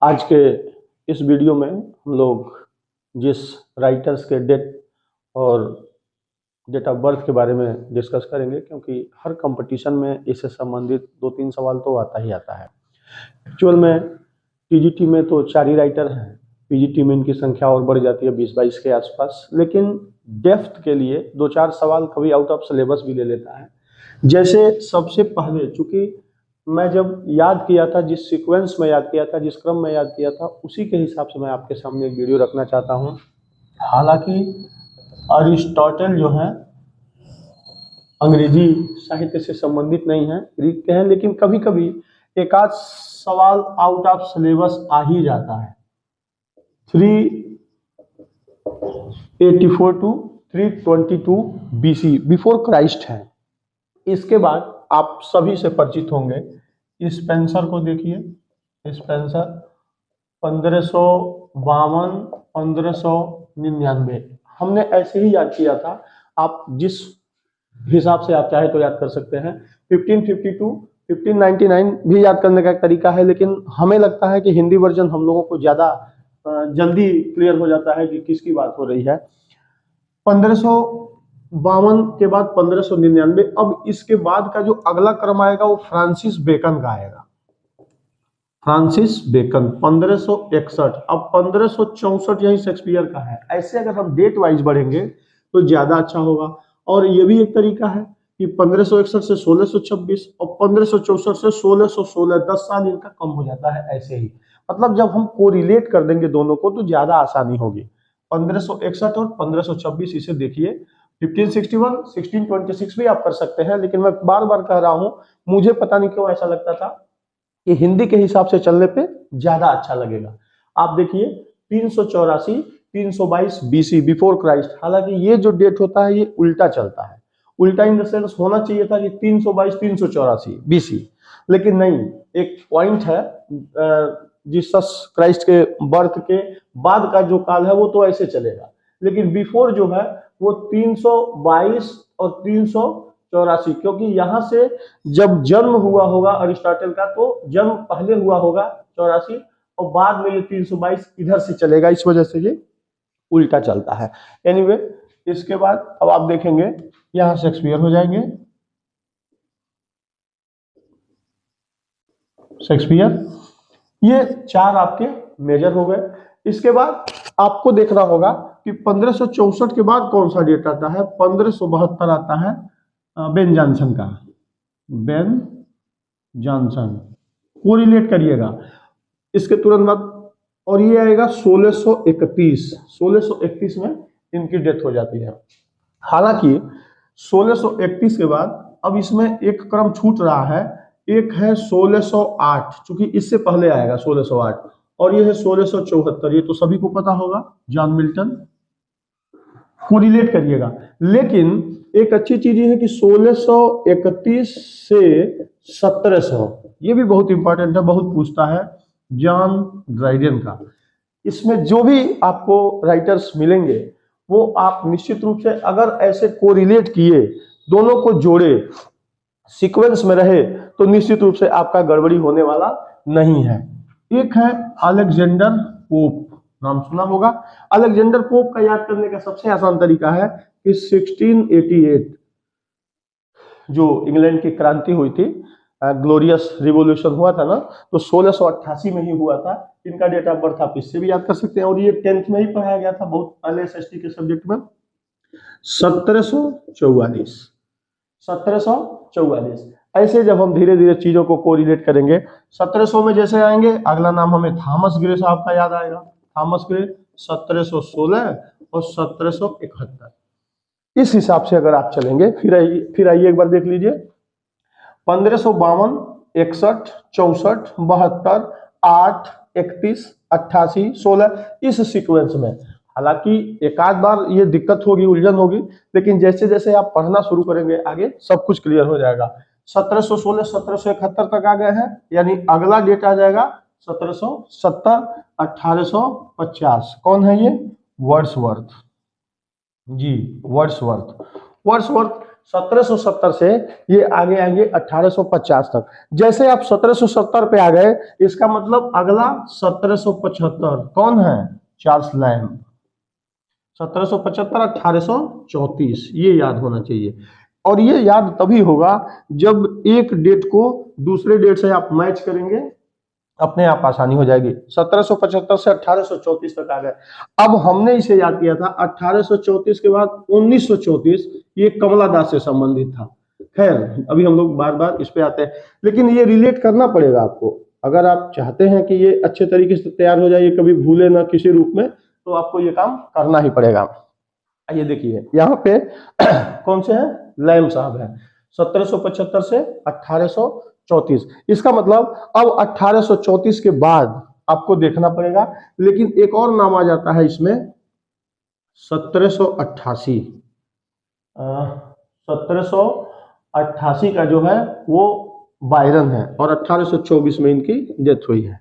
आज के इस वीडियो में हम लोग जिस राइटर्स के डेट और डेट ऑफ बर्थ के बारे में डिस्कस करेंगे, क्योंकि हर कंपटीशन में इससे संबंधित 2-3 सवाल तो आता ही आता है। एक्चुअल में टीजीटी में तो 4 ही राइटर हैं, पीजीटी में इनकी संख्या और बढ़ जाती है 20-22 के आसपास, लेकिन डेप्थ के लिए 2-4 सवाल कभी आउट ऑफ सिलेबस भी ले लेता है। जैसे सबसे पहले, चूंकि मैं जब याद किया था, जिस सीक्वेंस में याद किया था, जिस क्रम में याद किया था, उसी के हिसाब से मैं आपके सामने एक वीडियो रखना चाहता हूं। हालांकि अरिस्टोटल जो है अंग्रेजी साहित्य से संबंधित नहीं है, ग्रीक के हैं, लेकिन कभी कभी एक आध सवाल आउट ऑफ सिलेबस आ ही जाता है। 384 टू 322 BC बिफोर क्राइस्ट है। इसके बाद आप सभी से परिचित होंगे, स्पेंसर को देखिए। स्पेंसर 1552 1599 हमने ऐसे ही याद किया था, आप जिस हिसाब से आप चाहे तो याद कर सकते हैं। 1552 1599 भी याद करने का एक तरीका है, लेकिन हमें लगता है कि हिंदी वर्जन हम लोगों को ज्यादा जल्दी क्लियर हो जाता है कि किसकी बात हो रही है। 1552 के बाद 1599। अब इसके बाद का जो अगला क्रम आएगा वो फ्रांसिस बेकन का आएगा। Francis Bacon 1561। अब 1564 यही शेक्सपियर का है। ऐसे अगर हम डेट वाइज बढ़ेंगे तो ज्यादा अच्छा होगा। और ये भी एक तरीका है कि 1561 से 1626 और 1564 से 1616, 10 साल इनका कम हो जाता है। ऐसे ही मतलब जब हम कोरिलेट कर देंगे दोनों को तो ज्यादा आसानी होगी। 1561 और 1526 इसे देखिए। 1561 1626 भी आप कर सकते हैं, लेकिन मैं बार बार कह रहा हूं, मुझे पता नहीं क्यों ऐसा लगता था कि हिंदी के हिसाब से चलने पे ज्यादा अच्छा लगेगा। आप देखिए 384 322 BC बिफोर क्राइस्ट। हालांकि ये जो डेट होता है ये उल्टा चलता है। उल्टा इन द सेंस होना चाहिए था कि 322 384 BC, लेकिन नहीं। एक पॉइंट है, जीसस क्राइस्ट के बर्थ के बाद का जो काल है वो तो ऐसे चलेगा, लेकिन बिफोर जो है वो 322 और 384, क्योंकि यहां से जब जन्म हुआ होगा अरिस्टोटल का तो जन्म पहले हुआ होगा 84, और बाद में ये 322 इधर से चलेगा, इस वजह से ये उल्टा चलता है। एनीवे, इसके बाद अब आप देखेंगे यहां शेक्सपियर हो जाएंगे। शेक्सपियर ये 4 आपके मेजर हो गए। इसके बाद आपको देखना होगा कि 1564 के बाद कौन सा डेट आता है। 1572 आता है बेन जॉनसन का। बेन जॉनसन कोरिलेट करिएगा इसके तुरंत बाद, और ये आएगा 1631। 1631 में इनकी डेथ हो जाती है। हालांकि 1631 के बाद अब इसमें एक क्रम छूट रहा है। एक है 1608, चूंकि इससे पहले आएगा 1608, और ये है 1674। ये तो सभी को पता होगा, जॉन मिल्टन। कोरिलेट करिएगा। लेकिन एक अच्छी चीज ये है कि 1631 से 1700, ये भी बहुत इंपॉर्टेंट है, बहुत पूछता है, जॉन ड्राइडन का। इसमें जो भी आपको राइटर्स मिलेंगे वो आप निश्चित रूप से अगर ऐसे कोरिलेट किए, दोनों को जोड़े, सीक्वेंस में रहे, तो निश्चित रूप से आपका गड़बड़ी होने वाला नहीं है। एक है अलेक्जेंडर पोप, नाम सुना होगा। अलेक्जेंडर पोप का याद करने का सबसे आसान तरीका है कि 1688 जो इंग्लैंड की क्रांति हुई थी, ग्लोरियस रिवॉल्यूशन हुआ था ना, तो 1688 में ही हुआ था। इनका डेट ऑफ बर्थ आप इससे भी याद कर सकते हैं, और ये 10th में ही पढ़ाया गया था, बहुत पहले एसएसटी के सब्जेक्ट में। 1744। 1744। ऐसे जब हम धीरे धीरे चीजों को कोरिलेट करेंगे, 1700 में जैसे आएंगे, अगला नाम हमें थॉमस ग्रे साहब का याद आएगा। थॉमस ग्रे 1716 और 1771। इस हिसाब से अगर आप चलेंगे, फिर आइए एक बार देख लीजिए। 1552 61 64 72 8 31 88 16, इस सीक्वेंस में। हालांकि एक आध बार ये दिक्कत होगी, उलझन होगी, लेकिन जैसे जैसे आप पढ़ना शुरू करेंगे आगे सब कुछ क्लियर हो जाएगा। 1716 1771 तक आ गए हैं, यानी अगला डेट आ जाएगा 1770 1850। कौन है ये? वर्ड्सवर्थ जी, वर्ड्सवर्थ। वर्ड्सवर्थ 1770 से ये आगे आएंगे 1850 तक। जैसे आप 1770 पे आ गए, इसका मतलब अगला 1775 कौन है? Charles lamb. 1775 1834, ये याद होना चाहिए। और ये याद तभी होगा जब एक डेट को दूसरे डेट से आप मैच करेंगे, अपने आप आसानी हो जाएगी। 1775 से 1834 तक आ गए। अब हमने इसे याद किया था 1834 के बाद 1934, ये कमला दास से संबंधित था। खैर अभी हम लोग बार बार इस पे आते हैं, लेकिन ये रिलेट करना पड़ेगा आपको। अगर आप चाहते हैं कि ये अच्छे तरीके से तैयार हो जाए, ये कभी भूले ना किसी रूप में, तो आपको ये काम करना ही पड़ेगा। ये देखिए यहाँ पे कौन से हैं? लैम्ब साहब हैं। 1775 से 1834, इसका मतलब अब 1834 के बाद आपको देखना पड़ेगा। लेकिन एक और नाम आ जाता है इसमें, 1788। 1788 का जो है वो बायरन है, और 1824 में इनकी डेथ हुई है।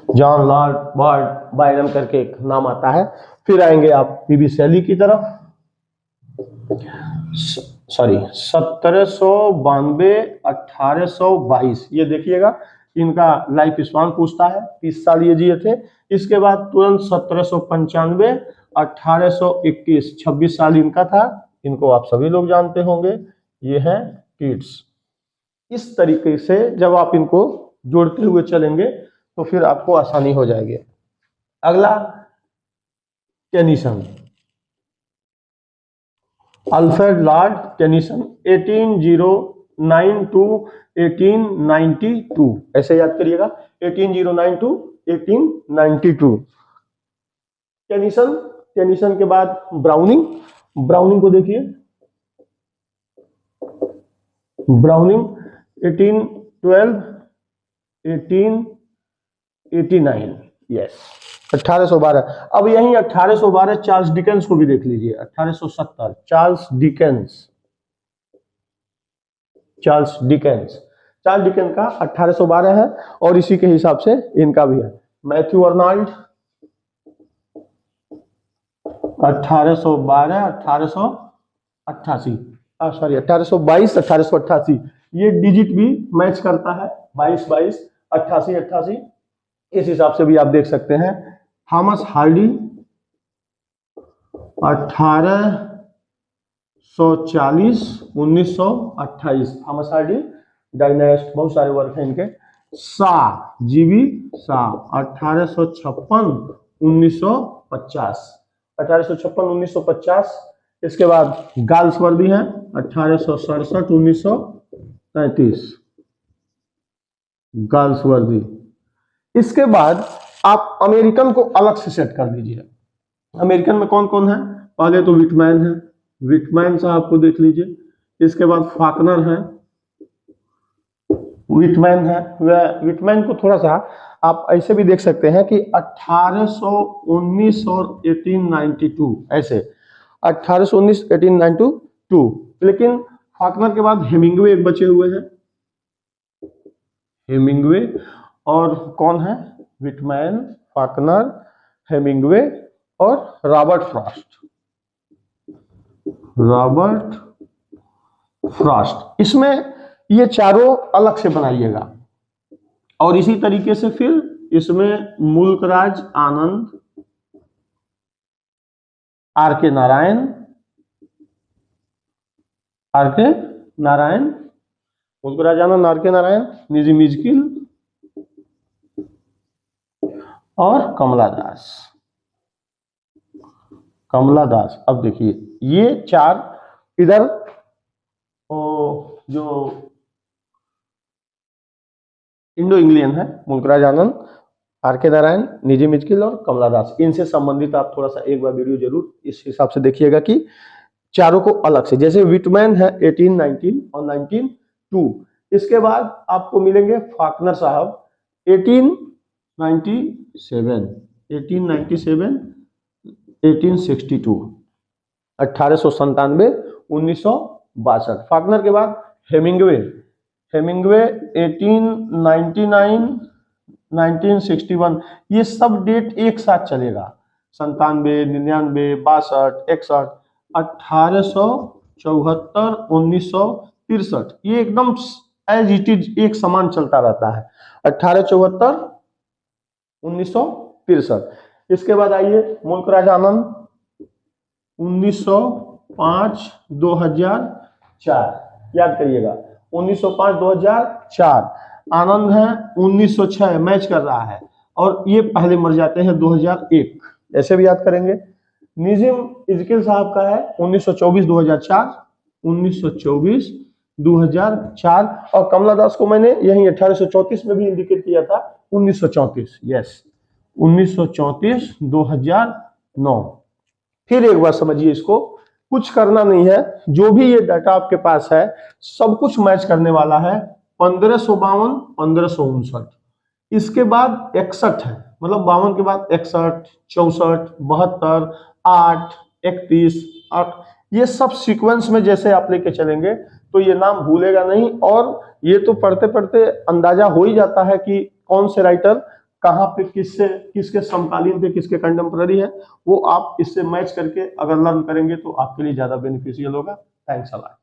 जॉन लॉर्ड बर्ड बायरन करके एक नाम आता है। फिर आएंगे आप पीबी शैली की तरफ। सॉरी 1792 1822, ये देखिएगा इनका लाइफ स्पान पूछता है, 30 साल ये जिए थे। इसके बाद तुरंत 1795 1821, 26 साल इनका था। इनको आप सभी लोग जानते होंगे, ये है कीट्स। इस तरीके से जब आप इनको जोड़ते हुए चलेंगे तो फिर आपको आसानी हो जाएगी। अगला Tennyson, Alfred Lord Tennyson, 1809 to 1892, ऐसे याद करिएगा, 1809 टू 1892। टेनिसन के बाद ब्राउनिंग को देखिए। Browning 1812 1889, yes 1812। अब यही 1812 चार्ल्स डिकेंस को भी देख लीजिए। 1870 चार्ल्स डिकेंस का 1812 है, और इसी के हिसाब से इनका भी है। मैथ्यू अर्नाल्ड 1812 1888, सॉरी 1822 1888, ये डिजिट भी मैच करता है, 22 22 88 88, इस हिसाब से भी आप देख सकते हैं। थॉमस हार्डी 1840 1928, थॉमस हार्डी डायनेस्ट, बहुत सारे वर्क हैं इनके। जीवी शाह 1856 1950, 1856 1950। इसके बाद गाल्सवर्दी हैं 1867 1933, गाल्सवर्दी। इसके बाद आप अमेरिकन को अलग से सेट कर लीजिए। अमेरिकन में कौन कौन है? पहले तो विटमैन है, विटमैन साहब को देख लीजिए। इसके बाद फाकनर है, विटमैन को थोड़ा सा आप ऐसे भी देख सकते हैं कि 1819 और 1892, ऐसे 1819 1892। लेकिन फाकनर के बाद हेमिंग्वे एक बचे हुए हैं, हेमिंग्वे, और कौन है? विटमैन, फाकनर, हेमिंग्वे और रॉबर्ट फ्रॉस्ट। इसमें ये चारों अलग से बनाइएगा। और इसी तरीके से फिर इसमें मुल्कराज आनंद, आर के नारायण, मुल्कराज आनंद, आर के नारायण, निजी मिजकिल और कमला दास। अब देखिए ये चार इधर जो इंडो इंग्लियन है, मुल्कराज आनंद, आर के नारायण, निजी मिजकिल और कमला दास, इनसे संबंधित आप थोड़ा सा एक बार वीडियो जरूर इस हिसाब से देखिएगा कि चारों को अलग से। जैसे विटमैन है 1819 और 1902। इसके बाद आपको मिलेंगे फाकनर साहब 1897 1862, 1897 1962। फाकनर के बाद हेमिंग्वे 1899 1961। ये सब डेट एक साथ चलेगा, 97 99 62 61। 1874, 1963, ये एकदम एज इट इज एक समान चलता रहता है। 1874, 1963। इसके बाद आइए मुल्क राज आनंद 1905, 2004, याद करिएगा 1905, 2004। आनंद है 1906, मैच कर रहा है, और ये पहले मर जाते हैं 2001, ऐसे भी याद करेंगे। निजिम इजकिल साहब का है 1924, 2004, 1924, 2004। और कमला दास को मैंने यही 1834 में भी इंडिकेट किया था, 1934, यस 1934, 2009। फिर एक बार समझिए इसको, कुछ करना नहीं है, जो भी ये डाटा आपके पास है सब कुछ मैच करने वाला है। 1552, 1559, इसके बाद 61 है, मतलब 52 के बाद 61, 64, 72, 8, 31, 8, ये सब सीक्वेंस में जैसे आप लेके चलेंगे तो ये नाम भूलेगा नहीं। और ये तो पढ़ते पढ़ते अंदाजा हो ही जाता है कि कौन से राइटर कहाँ पे किससे किसके समकालीन थे, किसके कंटेम्पररी है, वो आप इससे मैच करके अगर लर्न करेंगे तो आपके लिए ज्यादा बेनिफिशियल होगा। Thanks a lot.